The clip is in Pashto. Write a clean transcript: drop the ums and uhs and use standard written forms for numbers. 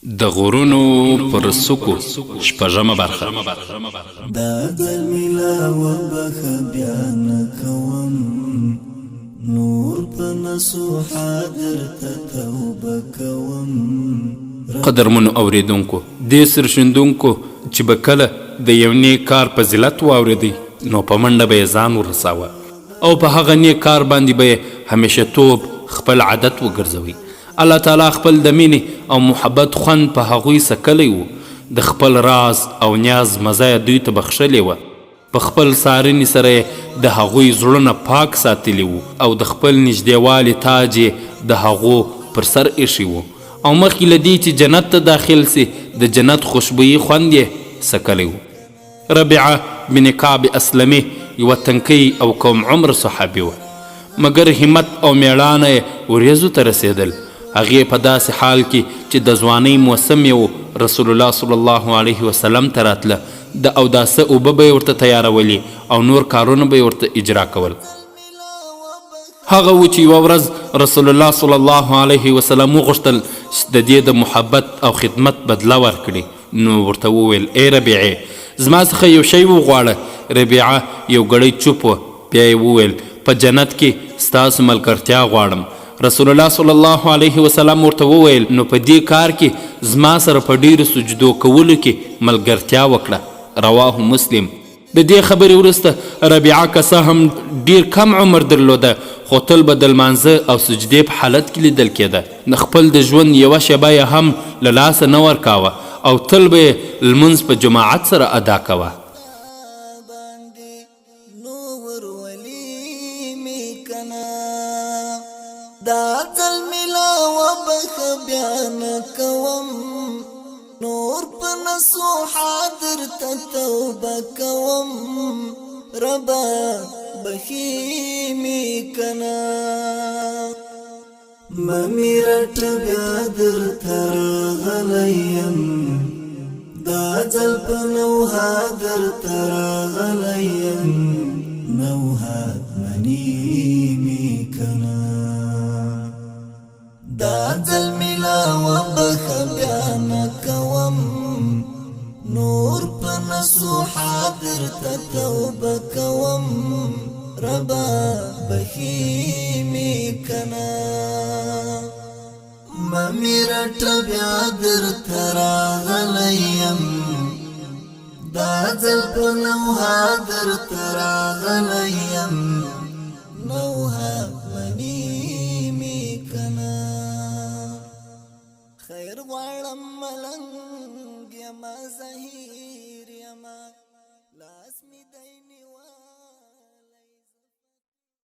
د غرونو پر څوکو شپږمه برخه. دا ځل ملا وبخه بیا نه کوم، نور په نصوحا درته توبه کوم. قدرمنو اوریدونکو، دې سرشندونکو چې به کله د یو نیک کار فضیلت واورېدی نو په منډه به یې ځان ورساوه او په هغه نیک کار باندې به یې همیشه توب خپل عادت وګرځوي. الله تعالی خپل د مینې او محبت خوند په هغوی سکلی و. د خپل راز او نیاز مزه یې دوی ته بخښلې وه. په خپل څارنې سره یې د هغوی زړونه پاک ساتلي وو او د خپل نږدېوالي تاج یې د هغو پر سر ایښی و. او مخکې له دې چې جنت ته داخل سي د جنت خوشبويي خوند یې سکلی و. ربیعه بن کعب اسلمي یوه تنکۍ او کوم عمر صحابي وه، مګر همت او میړانه یې وریځو ته رسېدل. هغې په داسې حال کې چې د ځوانۍ موسم یې رسول الله صلی الله علیه وسلم ته راتله، د اوداسه اوبه به یې ورته تیارولې او نور کارونه به یې ورته اجرا کول. هغه و چې یوه ورځ رسول الله صلی الله علیه وسلم وغوښتل چې د دې د محبت او خدمت بدله ورکړي. نو ورته وویل ای ربیعې زما څخه یو شی وغواړه. ربیعه یو ګړی چوپ وه، بیا یې وویل په جنت کې ستاسو ملګرتیا غواړم. رسول الله صلی الله علیه وسلم ورته وویل نو په دې کار کې زما سره په ډیرو سجدو کولو کې ملګرتیا وکړه. رواه مسلم. د دې خبرې وروسته ربیعه که څه هم ډیر کم عمر درلوده خو تل به د لمانځه او سجدې په حالت کې لیدل کېده. نه خپل د ژوند یوه شیبه یې هم له لاسه نه ورکاوه او تل به یې لمونځ په جماعت سره ادا کوه. دا ځل ملا وبخه بیا نه کوم، نور په نصوحا درته توبه کوم. ربا بخي می کنا ممی رټ بیا درته راغلی یم، دا ځل په نوها درته راغلی یم، نوها منی می کنا. دا ځل ملا وبخه بیا نه کوم، نور په نصوحا درته توبه کوم. ربا بخي می کنا ممی رټه بیا درته راغلی یم، دا ځل په نوها درته راغلی یم، نوها منی می کنا. خیر غواړم ملنګ یما زهیر یما لاس می دی نیوه